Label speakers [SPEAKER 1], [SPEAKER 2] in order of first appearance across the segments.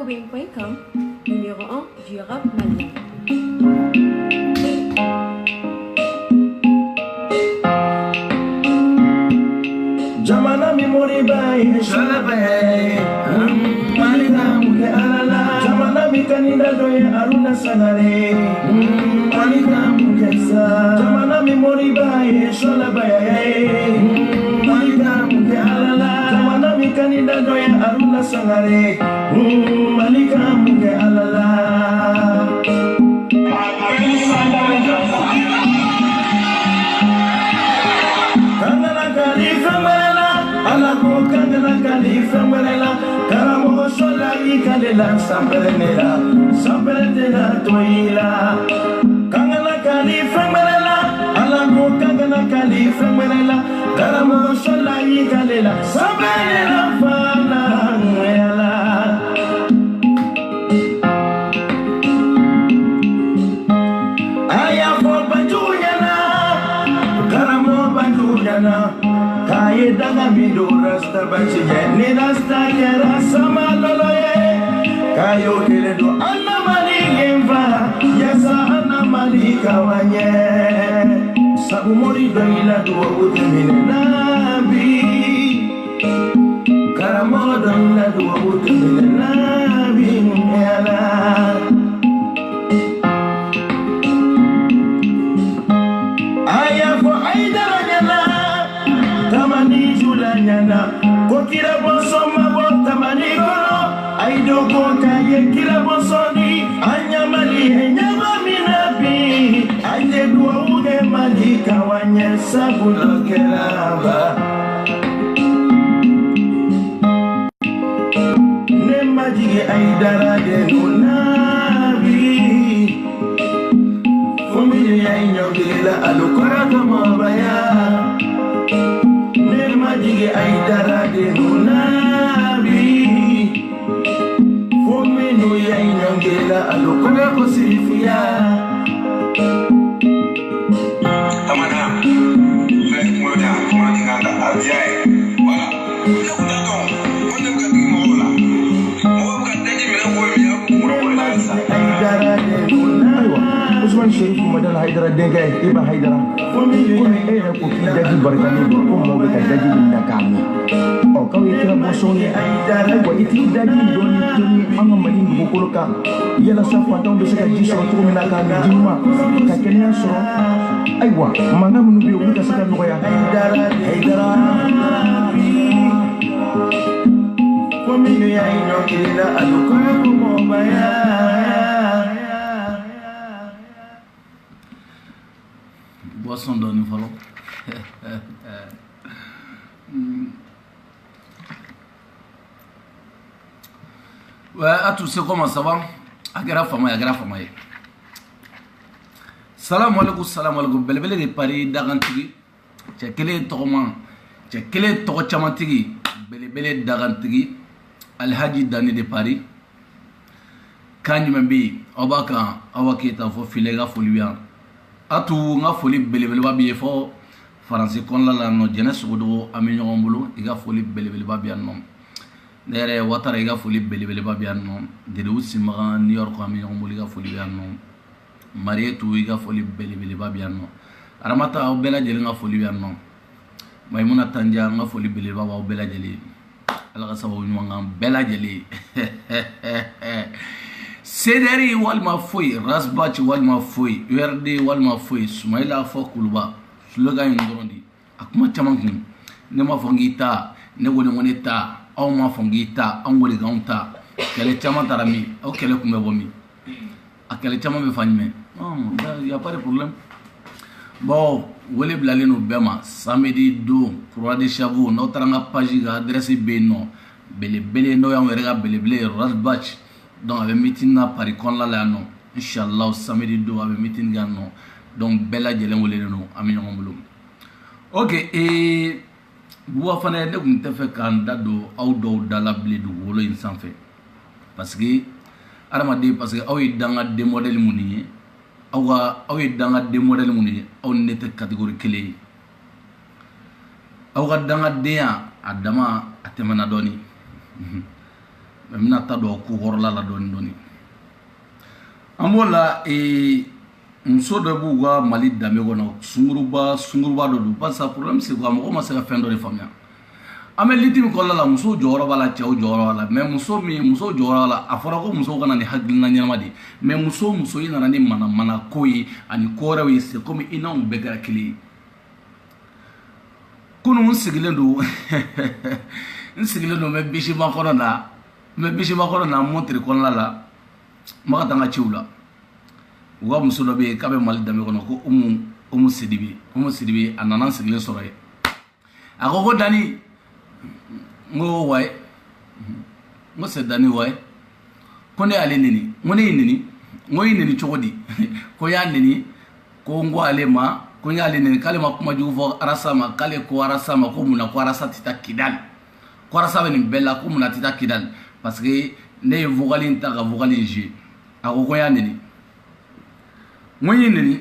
[SPEAKER 1] Wing.com, numéro 1 du rap malien.
[SPEAKER 2] Jamana memori bay shalabay malika muke alala jamana mikanida doye aruna sanare malika muke sa jamana memori bay shalabay malika muke alala jamana mikanida doye aruna sanare malika muke alala Karamo sola y calela samperenera samperenera toila Kangana califa merela alago kangana califa merela Karamo sola y calela samperenera fana merela Aya for banjuyana Karamo banjuyana Kaye danga mido rasta bachiye ni rasta kera sama loloye Kayo kele do anna mali gemva yesa anna mali kawanye Sabu mori do ila do udemine nabi Karamo do ila do udemine nabi yala Aya fo aidara nyala Tamani julanyana Kokira boso mabo tamani kono Aido koka ye kira boso ni Anyamali henyama minabi Aide dua uge malika wanye sabulo keraba Nema jige aidara denunabi Fumili ya inyogila alukora kama baya Majige aidara de nunabi Fuminu ya inyongela alukuna kusifia
[SPEAKER 3] Tamana Mwana Mwana Aziae Wala Kuna kutato Mwana mkati mwola Mwola mkataji mwana
[SPEAKER 2] aidara de nunabi Usman Sharif Madan Haidara denga Iba Haidara Kuni ko kidaji barkani ko mo be daji minda kami o kaw yitira bosoni Haidara ko itidaji doni tuni anga mali ngukuluka yela safa taw be saka jiso to mina kami juma ka kenya so aywa manga munu be uka saka noya Haidara ko mi ya ino kila alukona ko mo baya
[SPEAKER 4] Boisson d'eau, nous allons. Ouais, à tous ceux comment ça va? Agara fama. Salam alaikum. Belebele de Paris, Darantigi. Tchekele Torman. Tchekele Torchamantigi. Belebele Darantigi. Alhaji Dani de Paris. Kanjumbi, Obaka, Awaketa, for Filega Folian. Atu nga foli belebele babi fo français kon la no jeunesse wodo ami ñom bulu iga foli belebele babi an non dere watara iga foli belebele babi an non de wusi ma New York ami ñom bulu iga foli an non marietu iga foli belebele babi an non aramata o bela jeli nga foli an non maymuna tanja nga foli belebele baba o bela jeli ala ka sababu ñu nga bela jeli Sederi walma foy rasbach walma foy URD walma foy Sumaila Fokuluba slogan ngorondi akuma chamankin ne ma fongita ne woni moneta aw ma fongita an wori gaunta kele chama tarami o kele kumbe bomi akele chama be fanyme y a pas de problème bon wole blaleno bema samedi do croix de chavou notre page ga adresse beno bele no ya werega bele rasbach donc avec meeting na Paris kon la non inchallah samedi do avec meeting ga non donc bella jelen wolé no ami ñom bulum ok et bo fane ne ko ntefe kan dado aw do dala bledu wolo in sans fait parce que aramadi parce que aw danga de modèle muni aw danga de modèle muni aw nete catégorie clé aw danga de adama atemana doni mina ta do ku horla la doni doni amola muso de bu ga mali dame gono sunguruba do du pas ça problème c'est quoi mo ma se fin de famille ame litimi ko la muso joro bala chaw joro bala mais muso joro bala afara ko muso kana ni hagilna nyama di mais muso ina ni mana koyi ani kora wi c'est comme ina on begara kili kunu nsigilen do me bishi ma kono na montre kon la ma tanga chiula wa muso do be kabe mali dame kono ko umu sidibi anana sigilen soroye agogo dani ngo way ngo se dani way ko ne ale nini ngo yini chogodi ko ya nini ko ngo ale ma ko ya ale nini kale ma kuma jugo arasama kale ko arasama ko muna ko arasa tita kidal ko arasa be ni bella ko muna tita kidal parce que ne vogalin ta ga vogalin je ko ya nini ngo yini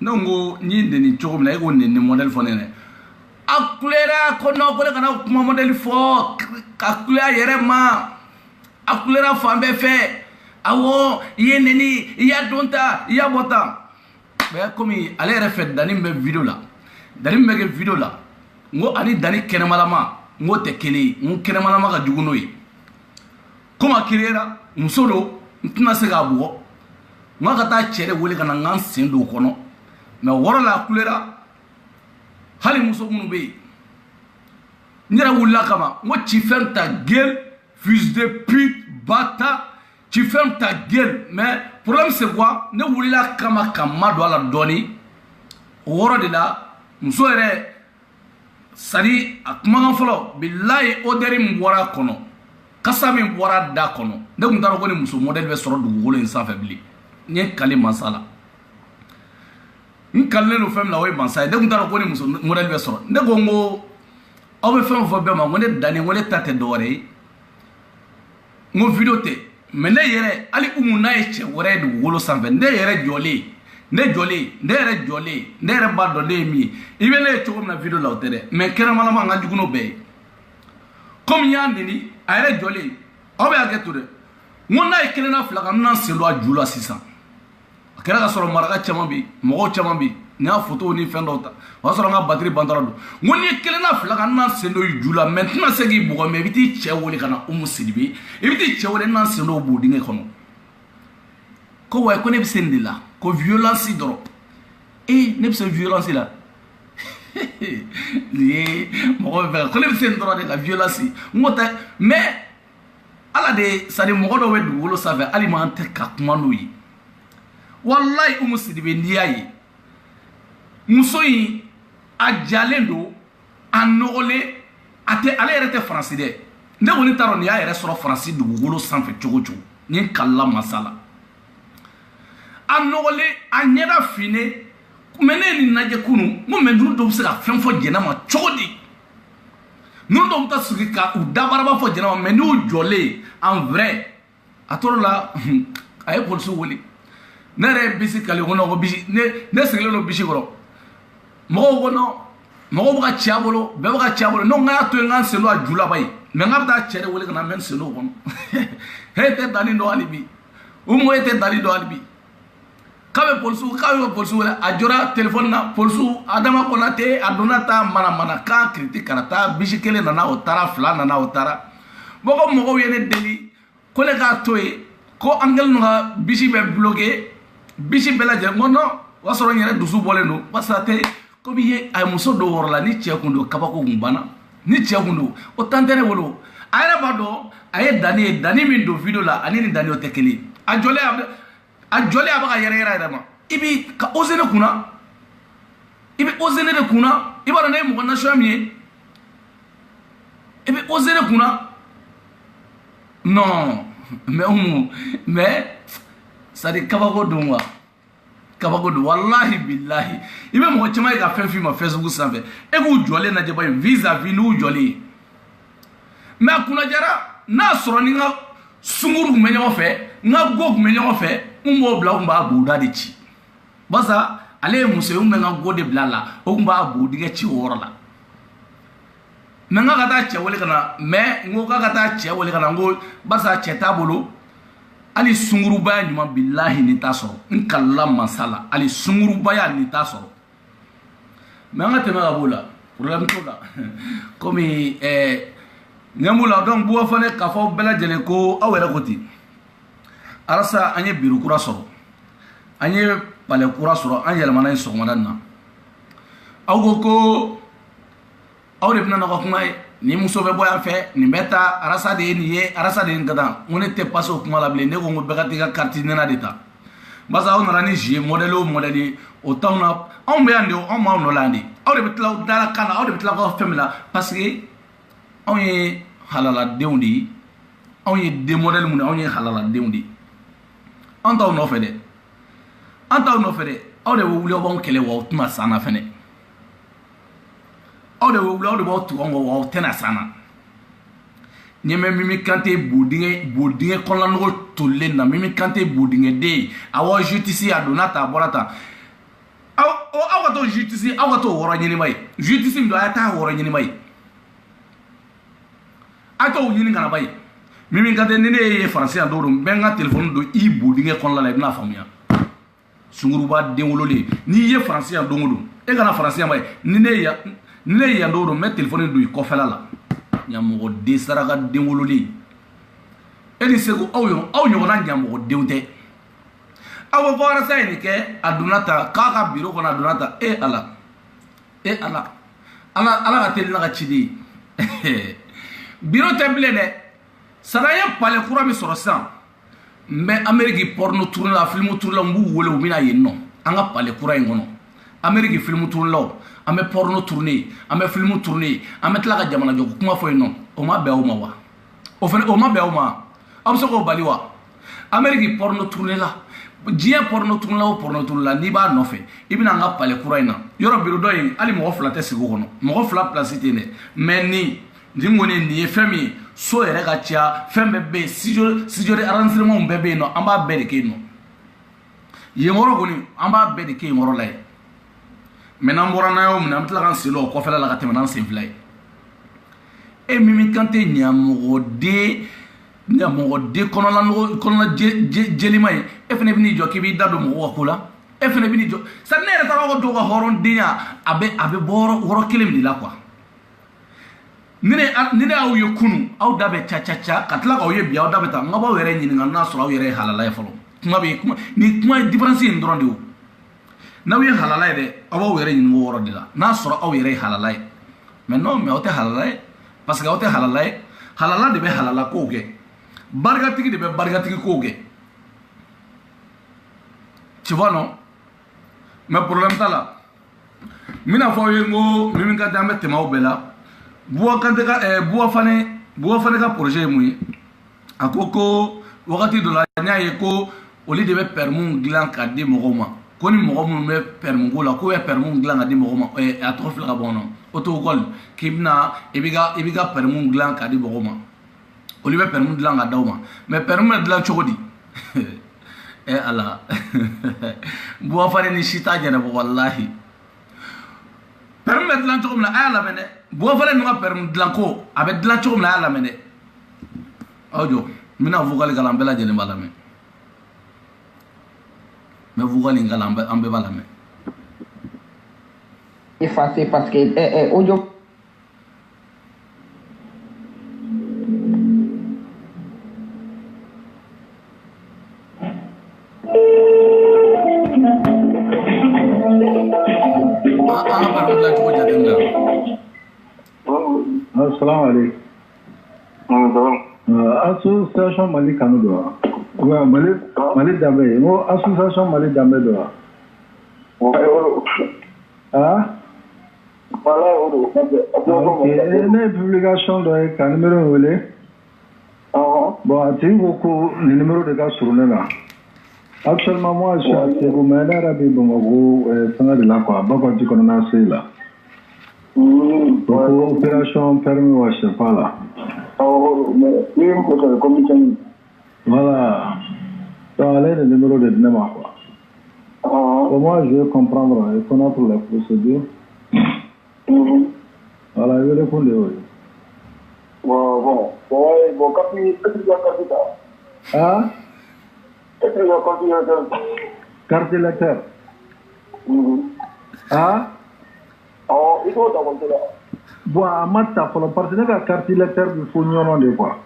[SPEAKER 4] nongo nyinde chogo na ego nini model fonene akulera kono kole kana kuma model fo akulera yerema akulera fambe fe awo yeneni ya donta ya bota be komi ale refet dani me video la ngo ani dani kenemalama ngo tekeli ngo kenemalama ka juguno yi koma kirera musolo ntuna se ga bugo ngaka ta chere wole kana ngan sendo kono me wora la akulera hali muso munu be nyara wulla kama mo ci ferme ta gueule fils de pute bata tu fermes ta gueule mais problème c'est quoi ne wulla kama do ala doni woro de la muso ere sari akuma folo billahi oderi mbora kono kasami mbora da kono ne ngaro ko ni muso model be soro du wolo en sa faibli nye kali masala nkalle no fem la way bansa de ngaro ko ni muso model be soro ne gongo aw be fem fo be ma ngone dani ngone tate dore ngo video te mene yere ali umuna e che wore du wolo sanve ne yere joli ne yere bado de mi ibe ne to na video la otere me kera mala ma ngajugo no be comme yandi ni ayere joli aw be ageture ngona e kele na flaga nan selo ajula sisa kera ka soro maraga chamambi mo chamambi na photo ni fendota wa soro nga batterie bandarado ngoni kele na flaga nan selo jula maintenant segi bugo me biti chewoli kana umusidibi ibiti chewole nan selo bodinge kono ko way ko ne bisendila ko violence doro ne bisa violence la li mo be ko ne bisendoro de la violence ngota mais ala de sari mo do wedu wolo save alimenter ka kuma no yi wallahi umusidibe ndiayi musoyi ajalendo anole ate ale rete français de ne woni taro ni ya yere soro français du wolo sanfe chogocho ni kala masala anole anyeda fine kumene ni naje kunu mo menduru do sega fenfo jena ma chogodi non do mta sugika u dabaraba fo jena ma menu jolé en vrai atorola ay polso woli nere bisi kali gono go bisi ne segelo no bisi goro mo buka chiabolo be buka chiabolo no nga to ngan selo ajula bay me ngabda chere wole kana men selo gono hete dani do alibi umo hete dani do alibi kabe polsu wala ajora telephone na polsu adama konate adonata mana ka critique karata bisi kele na otara fla na otara mogo yene deli ko le ga toy ko angel no bisi be bloqué bisi bela je ngono wasoro nyere dusu bole no pasate ko biye ay muso do worla ni chekundo kabako ngumbana ni chekundo o tantene wolo ayra bado ay dani min do video la anini dani o tekeli ajole abaka yere dama ibi ka ozene kuna ibara ne mo na shamiye ibi ozene kuna non mais sadi kabako do wallahi billahi ibe mo chama ka fen ma Facebook sanbe e ku jole na jeba vis-à-vis nu jole ma kuna jara na soro ni nga sunguru menyo fe nga gog menyo fe umbo bla umba buda de chi basa ale muso umbe nga gode blala umba budi ge chi worla mais nga ka taa cɛ wele ka na mais n ko k'a ka taa cɛ wele ka na n ko barisa cɛ t'a bolo hali sungurubaya ɲuman bilahi nin t'a sɔrɔ n kalila masa la hali sungurubaya nin t'a sɔrɔ mais an ka tɛmɛ ka b'o la problème t'o la komi ɲɛmu la donc buwa fana k'a fɔ bɛɛ lajɛlen ko aw yɛrɛ ko ten arasa an ye biro kura sɔrɔ an ye palais kura sɔrɔ an yɛlɛmana yen sɔgɔmada nin na aw ko aw de bɛna ka kuma ye ni muso bɛ bɔ yan fɛ nin bɛ taa arasa de ye nin ye arasa de ye nin ka taa n ko ne tɛ passe o kuma la bilen ne ko n ko bɛɛ ka t'i ka carte nena de ta barisa aw nana ni zie modèle o modèle o t'anw na anw bɛ yan de anw b'aw nɔ la yan de aw de bɛ tila aw dala kan na aw de bɛ tila aw fɛn min na parce que anw ye halaladenw de ye anw ye den modèle mun ye anw ye halaladenw de ye an t'aw nɔfɛ dɛ an t'aw nɔfɛ dɛ aw de bɛ wuli aw b'anw kɛlɛ wa aw tɛna s'an na fɛnɛ aw de bɛ wuli aw de b'aw tugu an kɔ wa aw tɛna s'an na ɲɛmɛ Mimi Kante bodingɛ kɔnɔlanɔgɔ tolilen na Mimi Kante bodingɛ den awɔ justice a donna ta a bɔra ta aw ka t'o justice aw ka t'o wɔrɔ ɲinima ye justice min don a' t'a wɔrɔ ɲinima ye a t'o ɲini kana ba ye Mimi Kante ni ne ye faransi yan don n bɛ n ka telefɔni don i bodingɛ kɔnɔla la i bɛna faamuya sunguruba den wololen n'i ye faransi yan don o don e kana faransi yan ba ye ni ne ye yan don o don n bɛ telefɔni don i kɔfɛla la ɲamɔgɔ den saraka den wololen e ni segu aw ɲɔgɔnna ɲamɔgɔ denw tɛ aw bɛ fɔ arasa ye nin kɛ a donna ta k'a ka biro kɔnɔ a donna ta ala ka teli n'a ka ciden ye biro tɛ bilen dɛ sara ye palais kura min sɔrɔ sisan n bɛ Amérique porno tourné la film tourné la n b'u wele u bɛna yen nɔ an ka palais kura in kɔnɔ Amérique film tourné la an bɛ porno tourné an bɛ film tourné an bɛ tila ka jamana jɔ kuma fɔ yen nɔ o ma bɛn aw ma wa o ma bɛn aw ma aw bɛ se k'o bali wa Amérique porno tourné la diɲɛ porno tourné la o porno tourné la n'i b'a nɔfɛ i bɛna an ka palais kura in na yɔrɔ biro dɔ in hali mɔgɔ fila tɛ sigi o kɔnɔ mɔgɔ fila place tɛ yen dɛ mais nin kɔni nin ye fɛn min ye so yɛrɛ ka ca fɛn bɛɛ bɛ yen studio de arrangement bɛɛ bɛ yen nɔ an b'a bɛɛ de kɛ yen nɔ yen yɔrɔ kɔni an b'a bɛɛ de kɛ yen yɔrɔ la yen mɛ n'an bɔra n'a y'o minɛ an bɛ tila k'an sen o kɔfɛla la ka tɛmɛ n'an sen fila ye e Mimi Kante ɲamɔgɔden kɔnɔna jɛlima ye e fana bɛ n'i jɔ k'i b'i da don mɔgɔw ka ko la e fana bɛ n'i jɔ sani ne yɛrɛ taara aw ka dɔw ka hɔrɔndenya a bɛ bɔ yɔrɔ kelen min de la quoi ni ne aw ye kunu aw da bɛ ca ka tila k'aw ye bi aw da bɛ ta n ka b'aw yɛrɛ ɲininka n'a sɔrɔ aw yɛrɛ ye halala ye fɔlɔ ni kuma ye différence ye nin dɔrɔn de o n'aw ye halala ye dɛ aw b'aw yɛrɛ ɲininka o yɔrɔ de la n'a sɔrɔ aw yɛrɛ ye halala ye mais non mais aw tɛ halala ye parce que aw tɛ halala ye halala de bɛ halala kow kɛ barikatigi de bɛ barikatigi kow kɛ tu vois non mais problème t'a la n bɛna fɔ aw ye n ko Mimi Kante an bɛ tɛmɛ aw bɛɛ la buwa fana ka projet ye mun ye a ko wagati dɔ la n y'a ye ko olu de bɛ permis dilan k'a di mɔgɔw ma ko ni mɔgɔ minnu bɛ permis ko la k'u bɛ permis dilan k'a di mɔgɔw ma a tɔgɔ filɛ ka bɔ nɔ auto-école k'i bɛna i b'i ka permis dilan k'a di mɔgɔw ma olu bɛ permis dilan k'a d'aw ma mais permis bɛ dilan cogo di ala buwa fana ni si t'a ɲɛnabɔ walahi permis bɛ dilan cogo min na a y'a lamɛn dɛ buwa fana ninnu ka permis dilan ko a bɛ dilan cogo min na a y'a lamɛn dɛ aw jɔ n bɛna vocal kalan an bɛɛ lajɛlen b'a lamɛn n bɛ vocal in kalan an bɛɛ b'a lamɛn.
[SPEAKER 5] Effacé parce que audio.
[SPEAKER 6] Assalamu alaikum. Association Mali Kano do. Wa Mali Dambe. Mo association Mali Dambe do. Ah? Ok. Ne publication do e kan numéro wele. Bon, atingo ko numéro de gars sur le là. Actuellement moi je suis à Ségomena Rabi Bongo sanga de la quoi. Bako tu connais c'est là. Donc opération permis ou je sais pas là. Voilà. Dans le numéro de Dnema quoi. Moi je veux comprendre et connaître les procédures. Voilà, je vais répondre oui.
[SPEAKER 3] Bon, quand tu
[SPEAKER 6] Hein? Carte électeur. Hein?
[SPEAKER 3] il faut t'avoir là.
[SPEAKER 6] Bon, à Mata, pour le partenaire, la carte électeur, il faut n'y en avoir quoi.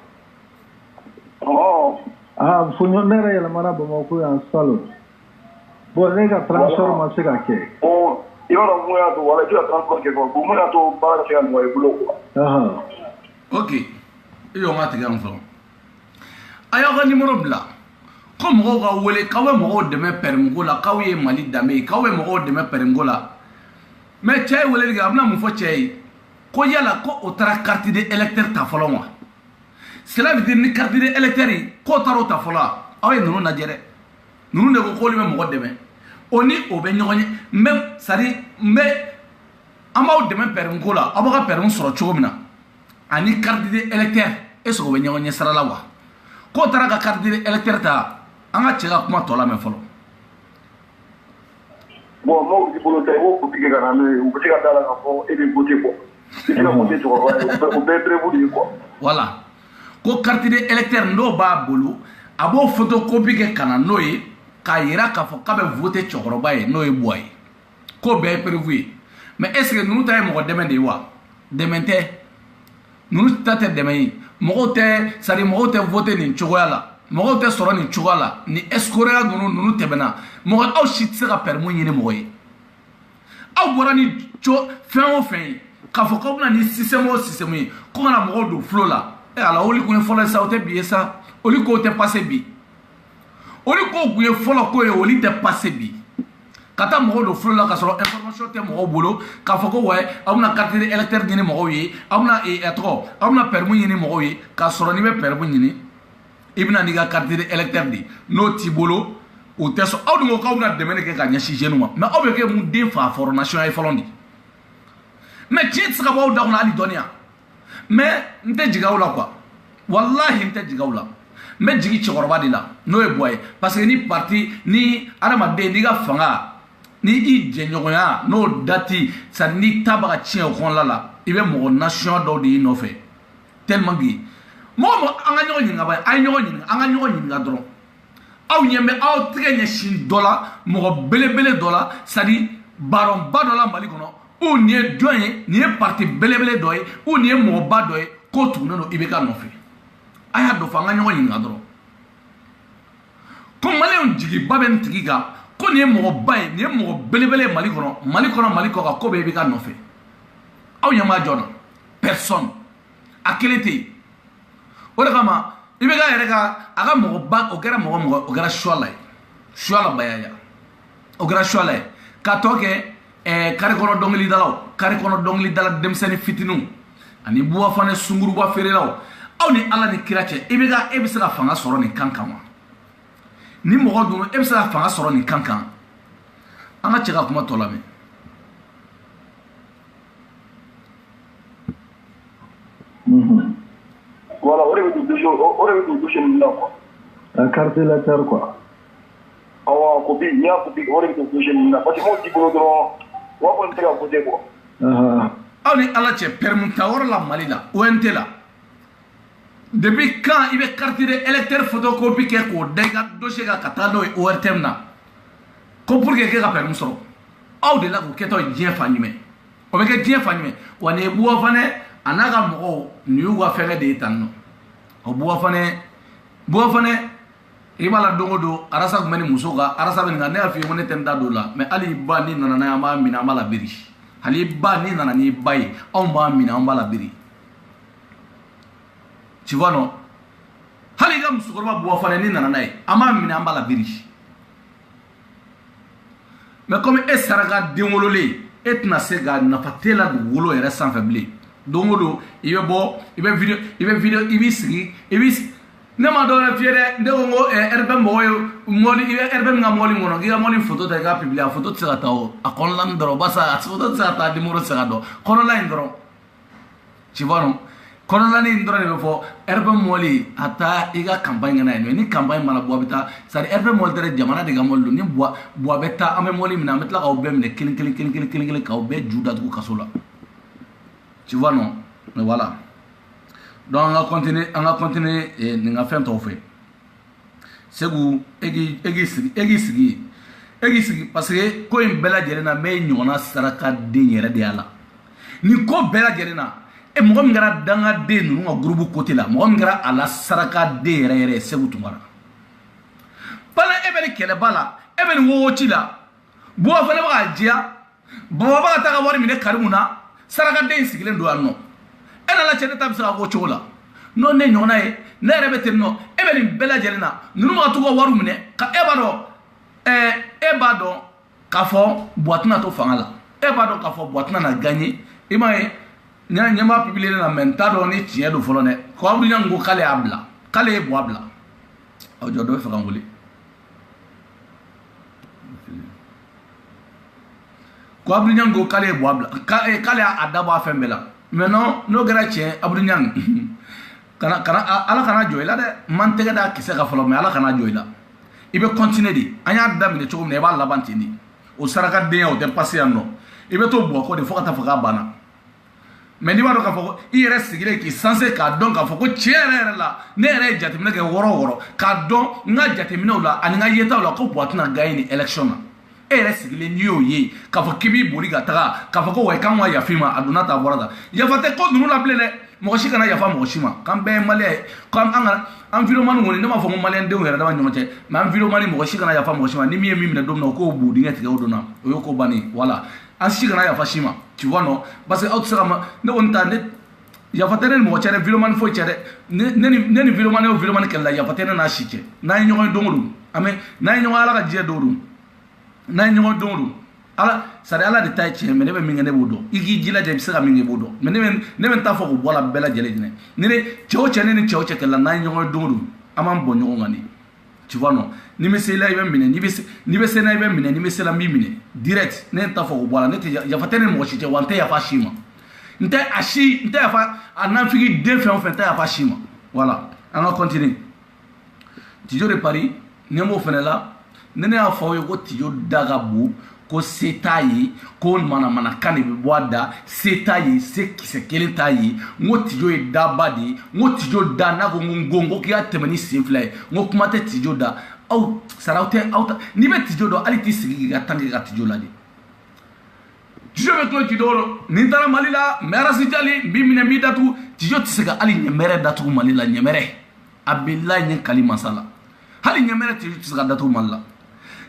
[SPEAKER 6] Ah, il faut n'y en avoir, il y a la mara, bon, en salon. Bon, les gars, transforme, c'est à quai.
[SPEAKER 3] Oh, il y a un moyen de voir, tu as transporté quoi. Pour moi, tu as pas fait un moyen boulot quoi.
[SPEAKER 4] Ok, il y a un matin en fond. Ailleurs, numéro blanc. Comme on va ouler, quand on va demain permgola, quand on est mali damé, quand on va demain permgola. Mais tu as ouler les gars, mon faut tu quand il y a la carte d'électeur ta follow. Cela veut dire que carte d'électeur, quand tu as ta follow, ah oui, nous n'a géré. Nous ne pouvons pas le demain. On est au Bénin, même, ça dit, mais, on va demain permgola, on va permettre sur le chômina. Ani carte d'électeur, est-ce qu'on va y sera là? Quand tu as la carte d'électeur, on va checker comment tu as la même follow.
[SPEAKER 3] Bon, moi, je peux le vous piquer quand même, vous pouvez regarder la rapport et les côtés quoi. Si tu as monté, tu vas voir, vous pouvez prévoir quoi.
[SPEAKER 4] Voilà. Ko carte d'électeur no ba bolo, abo photocopie ke kana noye, ka ira ka fo ka be voter chokoroba e noye boy. Ko be prévu. Mais est-ce que nous taille mo demain de wa? Demain te. Nous tate demain. Mo te, ça dit mo te voter ni chokoyala. Mo te soro ni chokoyala, ni escorer nous tebena. Mo aw shit sera permis ni mo yi. Aw bora ni cho fin au fin. Ka fo ko na ni système yi. Ko na mo do flow la. Et alors, on lui connaît follow ça, on te bien ça. On lui connaît passer bi. On lui connaît follow quoi et on lui te passer bi. Quand on me flow là, quand on information te mo boulot, quand faut que ouais, on a carte d'électeur ni mo yi, on a trop, on a permis ni mo yi, quand on ni permis ni. Ibna ni ga carte d'électeur di. No ti boulot ou te so, on mo ka on a demander que gagner si genou. Mais on veut que mon défa formation ay follow ndi. Mais tiens ça va dans la lidonia. Mais n'te jigaoula quoi. Wallahi n'te jigaoula. Mais jigi chokoroba de là. No e boy. Parce que ni parti ni aramade ni ga fanga ni i djenyoya no dati sa ni tabaga chien au kon la. Ibe mo nation do di no fait. Tellement gi. Mo anga nyogo nyinga ba ay nyogo nyinga anga nyogo nyinga dron. Aw nyembe aw trenye shin dollar mo bele dollar ça dit baron ba dollar mali kono. Ou n'y est doué, n'y est parti belé doy, ou n'y est mon bas doy, qu'autre non ibeka non fait. Aya do fanga nyo yin ngadro. Comme malé on digi baben tigiga, ko n'y est mon bay, n'y est mon belé mali kono ko be ibeka non fait. Aw yama jona, personne. A quel été? Ora kama ibeka yereka aga mo ba o gara shwala bayaya. O gara shwala. Ka toke kare kono dongli dala demseni fitinu ani buwa fane sunguru ba ferelaw aw ni ala ni kirache ibega ebisa fanga soro ni kankama ni mogo dunu ebisa fanga soro ni kankan anga chega kuma tolame
[SPEAKER 3] Voilà, on est de toucher là quoi.
[SPEAKER 6] La carte électeur quoi.
[SPEAKER 3] Ah ouais, copie, il y a copie, on est de toucher là. Parce que moi je dis on te la côté quoi.
[SPEAKER 4] Aw ni ala che permuntawor la malila ONT la. Depuis quand il est carte d'électeur photocopie ke ko dega dossier ga katado e ORTM na. Ko pour que ga permis soro. Aw de la ko keto dien fanime. O be ke dien fanime. Wane buwa fane anaga mo ni wa fere de tanno. O buwa fane ibala dongodo arasa kumeni musoga arasa benga ne afi mo ne tenda dola mais ali ba ni nana na ma mina mala biri ali ba ni nana ni bayi on ba mina on bala biri tu vois non hali ga musogo ba bo fane ni nana nay ama mina on bala biri mais comme esaraga dengolole etna sega na fatela do wolo ere sans faible dongodo ibe video ibe sigi nema do na fiere ndego ngo erbe moyo moli erbe nga moli ngono giga moli photo ta ga publier photo tsaka taw akon lan dro basa photo tsaka ta di muro tsaka do kono la indro ci vono kono la ni indro ne fo erbe moli ata iga campagne na ni campagne mala bo bita sari erbe moli dere jamana de ga molu ni bo beta ame moli mina metla ka obem ne kilin ka obe juda du kasola ci vono mais voilà donc on va continuer ni nga fɛn tɔw fɛ Segu egi sigi parce que ko in bɛɛ lajɛlen na mɛ ɲɔgɔnna saraka den yɛrɛ de y'a la ni ko bɛɛ lajɛlen na mɔgɔ min kɛra dangaden ninnu ka groupe côté la mɔgɔ min kɛra a la saraka den yɛrɛ ye Segu Tunkara bala e bɛ ni kɛlɛba la e bɛ ni wowoci la buwa fana bɛ ka diya baba bɛ ka taa ka wari minɛ Karimu na saraka den sigilen don yan nɔ e nana cɛ ne ta bɛ se ka k'o cogo la n'o ne ɲɔgɔnna ye ne yɛrɛ bɛ ten nɔ e bɛ nin bɛɛ lajɛlen na ninnu bɛ ka t'u ka wari minɛ ka e b'a dɔn k'a fɔ Buwa tɛna to fanga la e b'a dɔn k'a fɔ Buwa tɛna na gagner i m'a ye ɲɛmaa publié na mɛ n t'a dɔn ni tiɲɛ don fɔlɔ dɛ ko Abdou ko k'ale y'a bila k'ale ye Buwa bila ɔ jɔ dɔ bɛ fɛ ka n wele ko Abdou ko k'ale ye Buwa bila k'ale y'a dabɔ a fɛn bɛɛ la maintenant n'o kɛra tiɲɛ Abdou ala kana jɔ i la dɛ man tɛgɛ da kisɛ ka fɔlɔ mɛ ala kana jɔ i la i bɛ continuer de an y'a daminɛ cogo min na i b'a laban ten de o sarakadenya o tɛ passé yan nɔ i bɛ to Buwa kɔ de fo ka taa fɔ k'a banna mais n'i b'a dɔn k'a fɔ ko i yɛrɛ sigilen k'i sanse k'a dɔn k'a fɔ ko tiɲɛ yɛrɛ la ne yɛrɛ ye jateminɛ kɛ wɔɔrɔ k'a dɔn n ka jateminɛw la ani n ka yetaw la ko Buwa tɛna gagner ni élection na e yɛrɛ sigilen n'i y'o ye k'a fɔ k'i b'i boli ka taga k'a fɔ ko wa i kan ka yafa i ma a donna ta a bɔra ta yafa tɛ ko ninnu la bilen dɛ mɔgɔ si kana yafa mɔgɔ si ma k'an bɛɛ ye maliyɛn ye k'an vidéoman kɔni ne m'a fɔ ko maliyɛn denw yɛrɛ dama ɲɔgɔn cɛ mais an vidéoman mɔgɔ si kana yafa mɔgɔ si ma ni min ye min minɛ don min na o k'o bu dingɛ tigɛ o donna o y'o ko bannen voilà an si kana yafa si ma tu vois non parce que aw tɛ se ka ma ne kɔni ta ne yafa tɛ ne ni mɔgɔ cɛ dɛ vidéoman foyi cɛ dɛ ne ni vidéoman o vidéoman kɛlɛla yafa tɛ ne n'a si cɛ n'an ye ɲɔgɔn ye don o don n'an ye ɲɔgɔn ala ka diɲɛ don o don n'an ye ɲɔgɔn don o don ala sari ala de ta ye tiɲɛ mɛ ne bɛ min kɛ ne b'o dɔn i k'i jilaja i bɛ se ka min kɛ i b'o dɔn mɛ ne bɛ n ta fɔ k'o bɔ a la bɛɛ lajɛlen ɲinɛ ni ne cɛ o cɛ ne ni cɛ o cɛ kɛlɛla n'an ye ɲɔgɔn ye don o don an b'an bɔ ɲɔgɔn kan de tu vois non ni bɛ se i la i bɛ minɛ n'i bɛ se na i bɛ minɛ n'i bɛ se la n b'i minɛ direct ne n ta fɔ k'o bɔ a la ne tɛ yafa tɛ ne ni mɔgɔ si cɛ wa n tɛ yafa si ma n tɛ yafa a nanfigi den fɛn o fɛn n tɛ yafa si ma voilà an ka continuer Tijo de Paris ne m'o fɛnɛ la ne y'a fɔ aw ye ko Tijo da ka bon ko se t'a ye ko manamanakan de bɛ bɔ a da se t'a ye se kisɛ kelen t'a ye n ko Tijo ye daba de ye n ko Tijo da n'a ko n ko k'i y'a tɛmɛ ni sen fila ye n ko kuma tɛ Tijo da aw sara aw tɛ n'i bɛ Tijo dɔn hali t'i sigi k'i ka tan kɛ ka Tijo lajɛ Tijo bɛ tulo Tijo rɔ ni n taara Mali la n bɛ Arasi Jali n b'i minɛ n b'i datugu Tijo tɛ se ka hali ɲɛmɛrɛ datugu Mali la ɲɛmɛrɛ a bilahi n ye kali masa la hali ɲɛmɛrɛ Tijo tɛ se ka datugu Mali la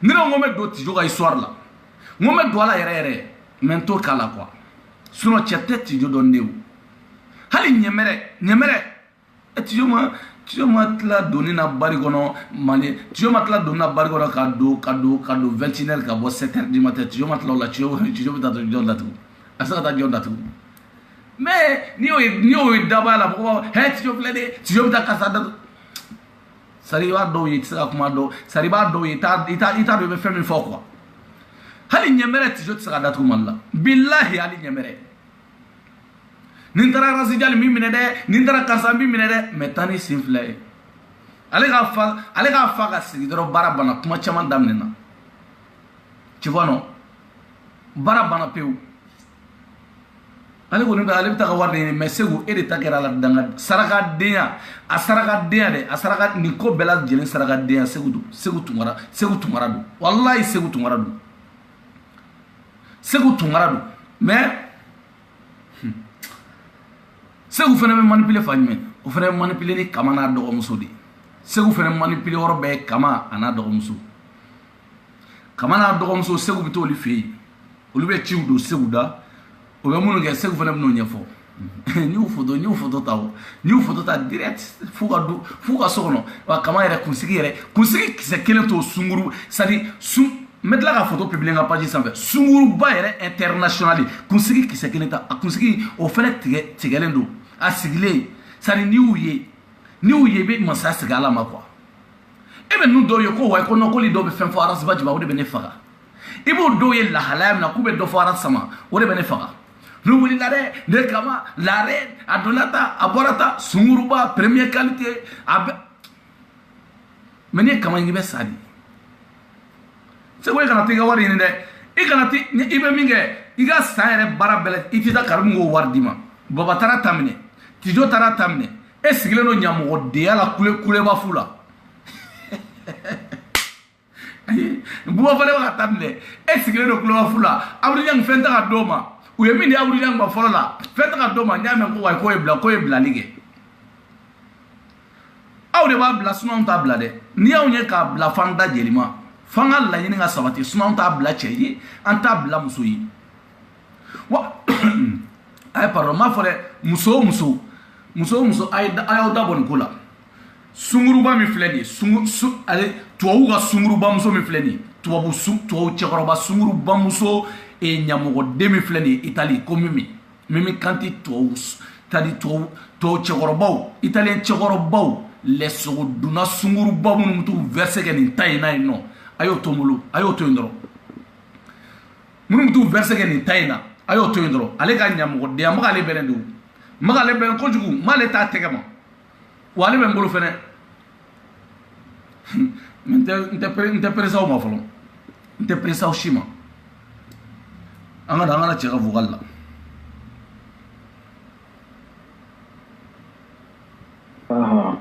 [SPEAKER 4] ne ko n bɛ don Tijo ka histoire la n ko n bɛ don a la yɛrɛ yɛrɛ mɛ n t'o k'a la quoi sinon cɛ tɛ Tijo dɔn ne o hali ɲɛmɛrɛ Tijo ma tila donni na bari kɔnɔ Mali Tijo ma tila donni na bari kɔnɔ ka don 21h ka bɔ 7h du matin Tijo ma tila o la Tijo bɛ taa jɔn datugu a bɛ se ka taa jɔn datugu mais n'i y'o ye daba la mɔgɔ b'a fɔ hɛ Tijo filɛ de Tijo bɛ taa karisa datugu sari i b'a dɔw ye i tɛ se ka kuma dɔn sari i b'a dɔw ye i t'a dɔn i bɛ fɛn min fɔ quoi hali ɲɛmɛrɛ Tijo tɛ se ka datugu Mali la bilahi hali ɲɛmɛrɛ ni n taara Arasi Jali min minɛ dɛ ni n taara karisa min minɛ dɛ mɛ taa ni sen fila ye ale k'a fa ka sigi dɔrɔn baara banna kuma caman daminɛna tu vois non baara banna pewu ale kɔni ale bɛ taa ka wari de ɲini mɛ Segu e de ta kɛra a la danga sarakadenya a sarakadenya dɛ a saraka nin ko bɛɛ lajɛlen sarakadenya Segu Tunkara don walahi Segu Tunkara don Segu Tunkara don mais Segu fana bɛ manipuler fa jumɛn o fana bɛ manipuler ni Kama n'a dɔgɔmuso de Segu fana manipuler yɔrɔ bɛɛ ye Kama a n'a dɔgɔmuso Kama n'a dɔgɔmuso Segu bɛ t'olu fɛ yen olu bɛ ciw don Segu da o bɛ minnu kɛ Segu fana bɛ n'o ɲɛfɔ n y'u foto ta direct f'u ka so kɔnɔ wa Kama yɛrɛ kunsigi kisɛ kelen t'o sunguru c'est à dire n bɛ tila ka photo publier n ka page sanfɛ sunguruba yɛrɛ international kunsigi kisɛ kelen ta a kunsigi o fɛnɛ tigɛlen don a sigilen c'est à dire n'i y'u ye i bɛ masaya sigi ala ma quoi e bɛ ninnu dɔw ye ko wa ko non k'olu dɔw bɛ fɛn fɔ Arasi Bajiba o de bɛ ne faga i b'o dɔw ye lahalaya min na k'u bɛ dɔ fɔ Arasi sama o de bɛ ne faga n'u wulila dɛ ne Kama la reine a donna ta a bɔra ta sunguruba première qualité a bɛ mais n'i ye Kama ɲini i bɛ sa de Segu i kana t'i ka wari ɲini dɛ i bɛ min kɛ i ka san yɛrɛ baara bɛɛ la i tɛ taa Karimu k'o wari d'i ma Baba taara ta minɛ Tijo taara ta minɛ e sigile no nyamogo de ala kule ba fula buwa fale ba tamne e sigile no kule ba fula abri yang fenta ka doma u yemi ni abri yang ba fola fenta ka doma nyame ko wa ko e bla lige aw de ba bla sunon ta bla de ni aw nye ka bla fanda jelima fanga la yini nga sabati sunon ta bla cheyi an ta bla muso yi wa ay pardon ma fole muso ay da bon kula sunguruba mi fleni ale tuwa ga sunguruba muso mi fleni tuwa chekoroba sunguruba muso e nyamogo demi fleni Italie ko mimi kanti tuwa tadi tuwa chekoroba italien chekoroba lesogo duna sunguruba mutu verse ke ni tayina no ayo to indro mutu verse ke ni tayina ayo to indro ale ka nyamogo de amale belendu magale ben ko jugu male ta tegama wale ben bolu fene nte presa o ma folo nte presa o shima anga chega vugalla
[SPEAKER 6] aha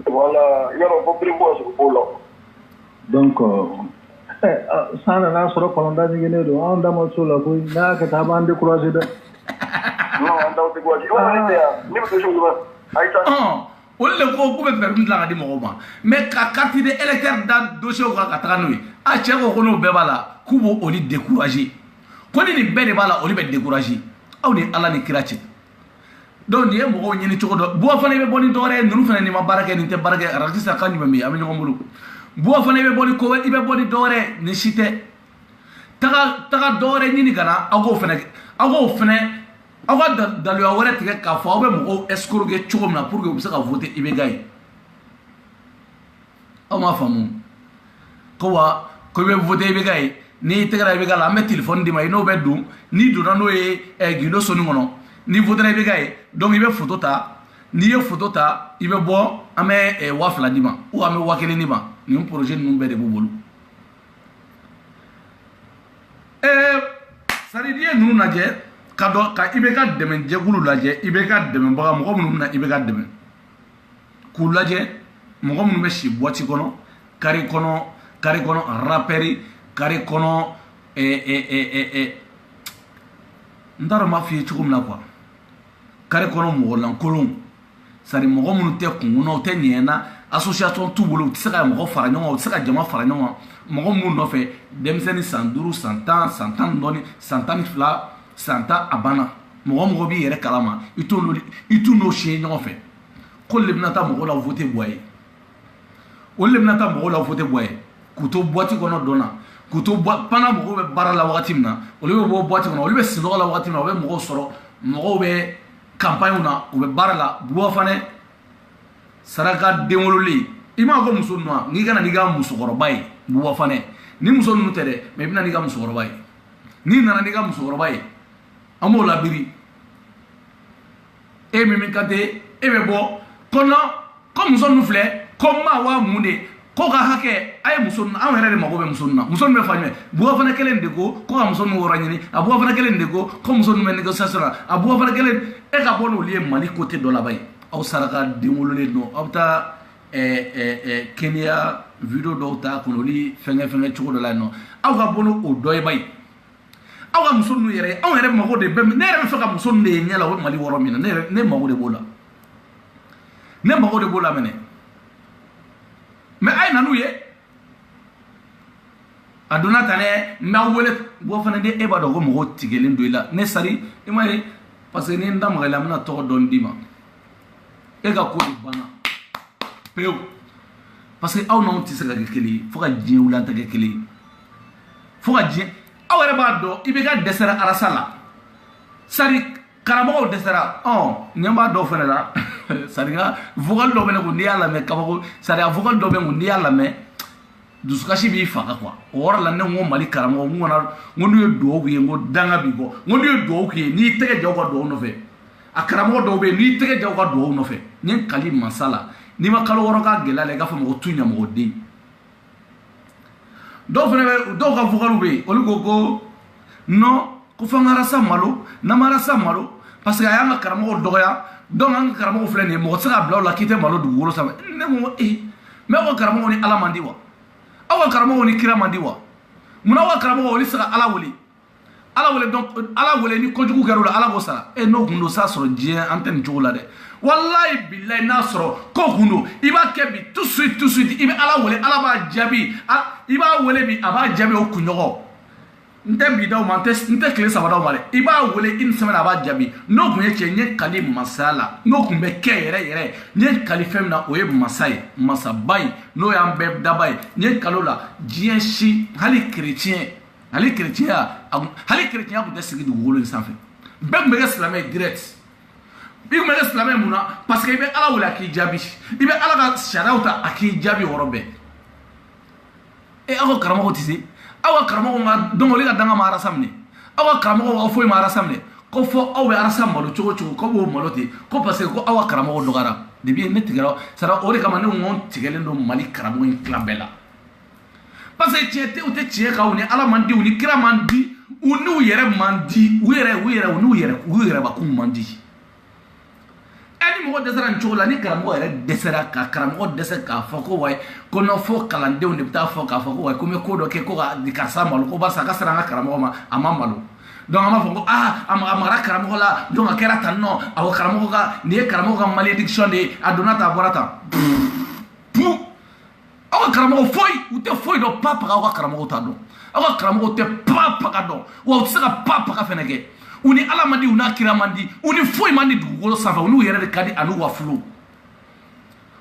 [SPEAKER 3] voilà yaro ko bribo so bolo
[SPEAKER 6] donc sana na soro kolonda ni gene do anda mo sula ko na ka ta bande croiser de
[SPEAKER 3] non anda te gwa yo ni be so ngwa ay ta
[SPEAKER 4] ole ko be permis la ngadi mo ma mais ka carte de électeur da dossier ko ka ta no a che ko no be bala kubo oli décourager ko ni be de bala oli be décourager aw ni ala ni kirachi donc ni mo ko nyini to do bo fane be boni dore nunu fane ni ma barake ni te barake artiste kan ni be mi ami ko mbulu bo fane be boni ko ibe boni dore ni shite taga dore ni kana ago fane awa dalu awore tige ka fa obe mo escroc ge chogom na pour que vous ka voter ibe gay aw ma famu ko be voter ibe gay ni tegra ibe gala me téléphone di may no be dum ni do na no e gindo sonu ngono ni voter ibe gay donc ibe photo ta ni ye photo ta ibe bo ame wafla di ma ou ame wakele ni ma ni un projet nous be de bobolu sari die nu na je ka ibe ka deme jegulu laje ibe ka deme baga mo mun na ibe ka deme ku laje mo mun be shi boati kono kari kono raperi kari kono ndaro ma fi chukum na kwa kari kono mo lan kolon sari mo mun te kunno te nyena association tubulu tsaka mo fara nyonga tsaka jama fara nyonga mo mun no fe demseni 100 100 doni 100 fla santa abana mo bi yere kalama itu no she nyonga fe ko lebna ta mo la voter boye o lebna ta mo la voter boye kuto boati kono dona kuto pana mo be bara la wakati mna o le bo boati kono o le be silo la wakati mna o be mo soro mo be campagne na o be bara la bo fane saraka demololi ima ko muso no ngi kana diga muso gorobay bo fane ni muso no tere me bina diga muso gorobay ni nana diga muso gorobay amo la biri e mi kate e be bo kono ko muso no fle ko ma wa munde ko ga hake ay muso no an here ma go be muso me fanyme bo fane kelen de ko muso no woranyini abu fane kelen de ko muso no men négociation abu fane kelen e ka bono lié mali côté do la bay aw saraka demolole no abta Kenya video do ta kono li fenge chugo do la no aw ga bono o doy bay aw ga muso no yere aw here ma go de be ne re fa ka muso no de nyala wo mali woro mina ne ma go de bola mene mais ay nanu ye aduna tane ma wole bo fana de e ba do go mo tigelen do ila ne sari imay parce que ni ndam gala mna to don dima e ga ko bana peu parce que aw non ti se ga keli fo ga jien wula ta ga keli fo ga jien aw re ba do ibe ga desera arasala sari karamo desera nyamba do fana la sari ga vocal do bene ko ni ala me kabako sari a vocal do bene ko ni ala me dusukashi bi fa quoi ora la ne ngo mali karamo ngona ngonu ye do ku ye ngo danga bi go ngonu ye do ku ye ni tege jaw ko do no fe akaramo do be ni tege jaw ko do no fe nyen kali masala ni ma kalo woro ka gela le ga fa mo tunya mo de do fene do ka vocal be olu go no ko fa ngara sa malo na mara sa malo parce que a y'an ka karamɔgɔw dɔgɔya donc an ka karamɔgɔw filɛ nin ye mɔgɔ tɛ se ka bila o la k'i tɛ malo dugukolo sanfɛ ne ko mais aw ka karamɔgɔw ni ala man di wa aw ka karamɔgɔw ni kira man di wa munna aw ka karamɔgɔw olu tɛ se ka ala wele donc ala wele ni kojugu kɛra o la ala b'o sara n'o kun don s'a sɔrɔ diɲɛ an tɛ nin cogo la dɛ wallahi billahi n'a sɔrɔ ko kun don i b'a kɛ bi tout de suite i bɛ ala wele ala b'a jaabi i b'a wele bi a b'a jaabi o kunɲɔgɔn n tɛ bi d'aw ma n tɛ tile saba d'aw ma dɛ i b'a wele une semaine a b'a jaabi n'o kun ye cɛ n ye kali masaya la n'o kun bɛ kɛ yɛrɛ n ye kali fɛn min na o ye masa ye masaba ye n'o y'an bɛɛ daba ye n ye kalo la diɲɛ si hali chrétien kun tɛ sigi dugukolo in sanfɛ bɛɛ kun bɛ kɛ silamɛ ye direct i kun bɛ kɛ silamɛ mun na parce que i bɛ ala wele a k'i jaabi i bɛ ala ka sariyaw ta a k'i jaabi yɔrɔ bɛɛ aw ka karamɔgɔw tɛ se aw ka karamɔgɔw ka donc olu ka danga ma arasa minɛ aw ka karamɔgɔw ka foyi ma arasa minɛ ko fɔ aw bɛ arasa malo cogo ko b'o malo ten ko parce que ko aw ka karamɔgɔw dɔgɔyara depuis ne tigɛra sara o de kama ne ko n tigɛlen don mali karamɔgɔ in tila bɛɛ la parce que tiɲɛ tɛ u tɛ tiɲɛ kan u ni ala man di u ni kira man di u n'u yɛrɛ man di u yɛrɛbakun man di ni mɔgɔ dɛsɛra nin cogo la ni karamɔgɔ yɛrɛ dɛsɛra ka karamɔgɔ dɛsɛ k'a fɔ ko wayi ko n'aw fɔ kalandenw de bɛ taa fɔ k'a fɔ ko wayi ko n bɛ ko dɔ kɛ ko ka karisa malo ko barisa a ka sera an ka karamɔgɔ ma a ma malo donc an b'a fɔ ko a magara karamɔgɔ la donc a kɛra tan nɔ awɔ karamɔgɔ ka nin ye karamɔgɔ ka malédiction de ye a donna tan a bɔra tan aw ka karamɔgɔ foyi u tɛ foyi dɔn pa paga aw ka karamɔgɔw t'a dɔn aw ka karamɔgɔw tɛ pa paga dɔn wa u tɛ se ka pa paga fɛnɛ kɛ u ni ala man di u n'a kira man di u ni foyi man di dugukolo sanfɛ u n'u yɛrɛ de ka di a n'u ka fulo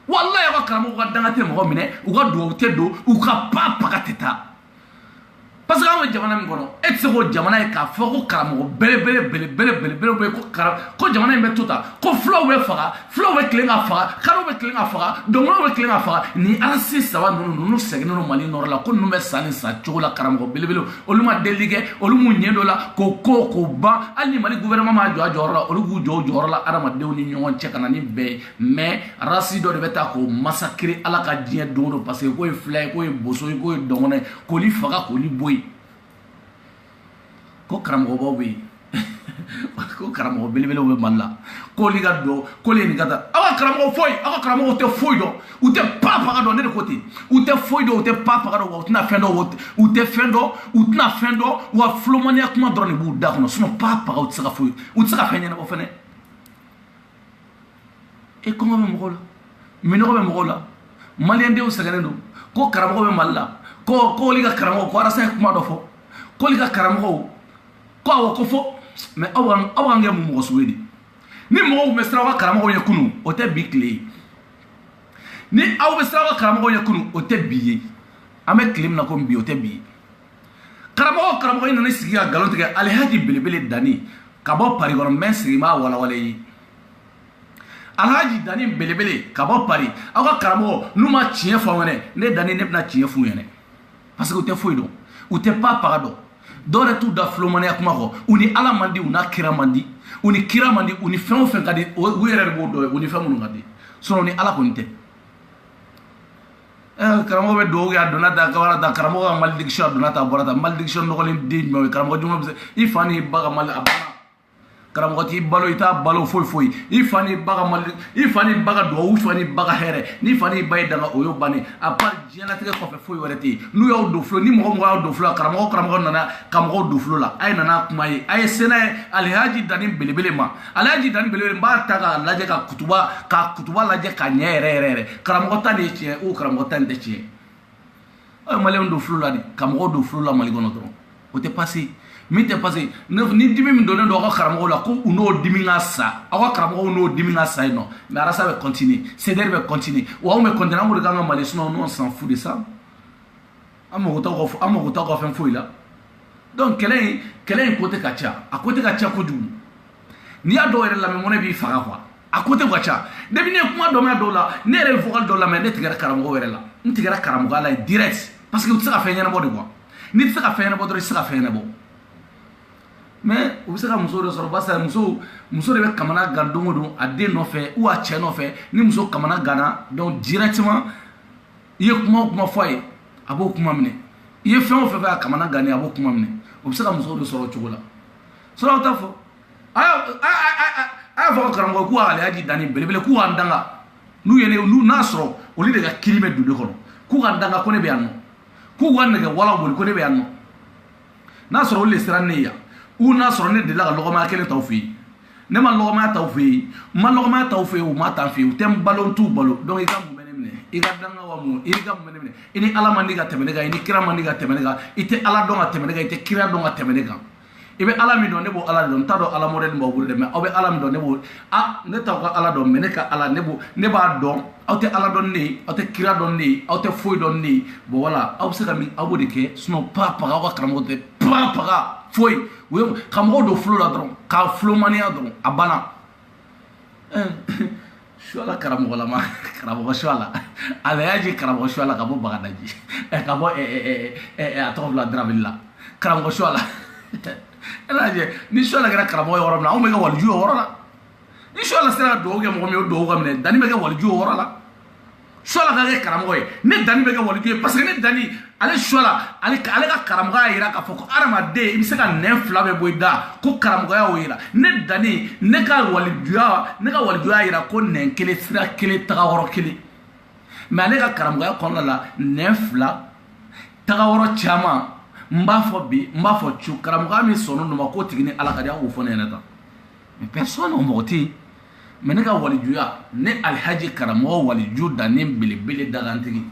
[SPEAKER 4] wallahi aw ka karamɔgɔw ka danga tɛ mɔgɔ minɛ u ka duwawu tɛ don u ka pa paga tɛ taa parce que anw bɛ jamana min kɔnɔ e tɛ se k'o jamana ye k'a fɔ ko karamɔgɔ belebele bɛ ko jamana in bɛ to tan ko fulaw bɛ faga fulaw bɛ tilen ka faga kariw bɛ tilen ka faga dɔnkɔrɔw bɛ tilen ka faga ni arasi saba ninnu sɛgɛnnen don mali nɔrɔ la ko ninnu bɛ sa ni sa cogo la karamɔgɔ belebele olu ma deli kɛ olu m'u ɲɛ dɔ la k'o ban hali ni mali gouvernement ma jɔ a jɔyɔrɔ la olu k'u jɔ o jɔyɔrɔ la adamadenw ni ɲɔgɔn cɛ ka na ni bɛɛ ye mais arasi dɔ de bɛ taa k'o massacrer ala ka diɲɛ don o don parce que k'o ye fila ye k'o ye boso ye k'o ye dɔngɔnɔ ye k'oli faga k'oli bɔ yen ko karamɔgɔbaw bɛ yen ko karamɔgɔ belebelew bɛ mali la k'oli ka don k'oli ye nin ka taa aw ka karamɔgɔ foyi aw ka karamɔgɔw tɛ foyi dɔn u tɛ pa paga dɔn ne de ko ten u tɛ foyi dɔn u tɛ pa paga dɔn wa u tɛna fɛn dɔn u tɛ fɛn dɔn u tɛna fɛn dɔn wa filomaniya kuma dɔrɔn de b'u da kɔnɔ sinon pa paga u tɛ se ka foyi u tɛ se ka fɛn ɲɛnabɔ fɛnɛ kɔngɔ bɛ mɔgɔw la minɔgɔ bɛ mɔgɔw la maliyɛndenw sɛgɛnnen don ko karamɔgɔ bɛ mali la k'oli ka karamɔgɔ ko arasa ye kuma dɔ fɔ k'oli ka karamɔgɔw ko awɔ ko fɔ mais aw k'an kɛ mun mɔgɔ sugu ye de ni mɔgɔw tun bɛ siran aw ka karamɔgɔw ye kunun o tɛ bi tile ye ni aw bɛ siran aw ka karamɔgɔw ye kunun o tɛ bi ye an bɛ tile min na komi bi o tɛ bi ye karamɔgɔ in nana sigi ka nkalon tigɛ alihaji belebele dani ka bɔ pari kɔnɔ n bɛ n sigi n b'a walawala ye alhaji dani belebele ka bɔ pari aw ka karamɔgɔ n'u ma tiɲɛ fɔ aw ɲɛna ne dani ne bɛna tiɲɛ f'u ɲɛna parce que u tɛ foyi dɔn u tɛ pa paga dɔn dɔw yɛrɛ t'u da filomaniya kuma kɔ u ni ala man di u n'a kira man di u ni kira man di u ni fɛn o fɛn ka di u yɛrɛ de b'o dɔn u ni fɛn minnu ka di sinon u ni ala kɔni tɛ karamɔgɔ bɛ dugawu kɛ a donna tan a bɔra tan karamɔgɔ ka malédiction a donna tan a bɔra tan malédiction nɔgɔlen den jumɛn ye karamɔgɔ jumɛn bɛ se i fa n'i ba ka mali a banna karamɔgɔ t'i balo i t'a balo foyi i fa n'i ba ka duwawu i fa n'i ba ka hɛrɛ n'i fa n'i ba ye danga o y'o bannen a part diɲɛlatigɛ kɔfɛ foyi wɛrɛ tɛ yen n'u y'aw don fulo ni mɔgɔ y'aw don fulo la karamɔgɔ nana ka mɔgɔw don fulo la a ye nana kuma ye a ye se n'a ye alihaji dani belebele ma alihaji dani belebele n b'a ta k'a lajɛ ka kutuba lajɛ ka ɲɛ yɛrɛ karamɔgɔ ta de ye tiɲɛ o karamɔgɔ ta nin tɛ tiɲɛ aw ye maliyɛnw don fulo la de ka mɔgɔw don fulo la mali kɔnɔ dɔrɔn o tɛ passé min tɛ passé ni dimi min donnen don aw ka karamɔgɔw la ko u n'o dimi ka sa aw ka karamɔgɔw n'o dimi ka sa yen nɔ mais arasa bɛ continuer CDR bɛ continuer wa anw bɛ continuer an b'o de k'an ka mali sinon nous on s'en fout de ça an mago t'aw ka fɛn foyi la donc kɛlɛ in côté ka ca a côté ka ca kojugu n'i y'a dɔw yɛrɛ lamɛn mɔnɛ b'i faga quoi a côté ka ca depuis ne ye kuma dɔn dɔw la ne yɛrɛ ye vocal dɔw lamɛn ne tigɛra karamɔgɔw yɛrɛ la n tigɛra karamɔgɔya la direct parce que u tɛ se ka fɛn ɲɛnabɔ de quoi n'i tɛ se ka fɛn ɲɛnabɔ dɔrɔn i tɛ se ka fɛn ɲɛnabɔ mais u bɛ se ka muso dɔ sɔrɔ barisa muso de bɛ kamana gan don o don a den nɔfɛ ou a cɛ nɔfɛ ni muso kamana ganna donc directement i ye kuma o kuma fɔ a ye a b'o kuma minɛ i ye fɛn o fɛn fɛ a kamana gannen a b'o kuma minɛ u bɛ se ka muso dɔ sɔrɔ o cogo la sinon aw t'a fɔ aya fɔ karamɔgɔ k'u Alhaji Dani belebele k'u ka n danga n'u n'a sɔrɔ olu de ka kiiri bɛ dugu kɔnɔ k'u ka n danga ko ne bɛ yan nɔ k'u ka nɛgɛ wala boli ko ne bɛ yan nɔ n'a sɔrɔ olu de sera ne yan ou n'a sɔrɔ ne delila ka lɔgɔmaya kelen t'aw fɛ yen ne ma lɔgɔmaya t'aw fɛ yen n ma lɔgɔmaya t'aw fɛ yen u ma t'an fɛ yen u tɛ n balo n t'u balo donc i ka mun bɛ ne minɛ i ka danga wa mun i ka mun bɛ ne minɛ i ni Ala man di ka tɛmɛ ne kan i ni kira man di ka tɛmɛ ne kan i tɛ Ala dɔn ka tɛmɛ ne kan i tɛ kira dɔn ka tɛmɛ ne kan i bɛ Ala min dɔn ne b'o Ala dɔn n t'a dɔn Ala modèle b'aw bolo dɛ mais aw bɛ Ala min dɔn ne b'o ne t'aw ka Ala dɔn mais ne ka Ala ne b'a dɔn aw tɛ Ala dɔn ne ye aw tɛ kira dɔn ne ye aw tɛ foyi dɔn ne ye bon voilà aw bɛ se ka min aw b'o de kɛ sinon pas paga aw ka karamɔgɔ tɛ pas paga foyi u ye ka mɔgɔw don flow la dɔrɔn k'a flowmaniya dɔrɔn a banna Suala karamɔgɔ lama karamɔgɔ Suala Alhaji karamɔgɔ Suala ka bɔ Bagadaji ka bɔ a tɔgɔ bila Darabeli la karamɔgɔ Suala Alhaji ni Suala kɛra karamɔgɔ ye yɔrɔ min na anw bɛ kɛ waliju o yɔrɔ la ni Suala sera ka dugawu kɛ mɔgɔ min ye o dugawu ka minɛ Dani bɛ kɛ waliju o yɔrɔ la Suala ka kɛ karamɔgɔ ye ne Dani bɛ kɛ waliju ye parce que ne Dani ale Suala ale ka karamɔgɔya yira k'a fɔ ko adamaden i bɛ se ka nɛn fila bɛ bɔ i da ko karamɔgɔya y'o yira ne Dani ne ka walijuya yira ko nɛn kelen sira kelen tagayɔrɔ kelen mais ale ka karamɔgɔya kɔnɔna la nɛn fila tagayɔrɔ caman n b'a fɔ bi n b'a fɔ cu karamɔgɔya min sɔnnen don ma k'o tigi ni Ala ka di a k'o fɔ ne ɲɛna tan mais personne o mɔgɔ tɛ yen mais ne ka walijuya ne Alhaji karamɔgɔ waliju Dani belebele dagantigi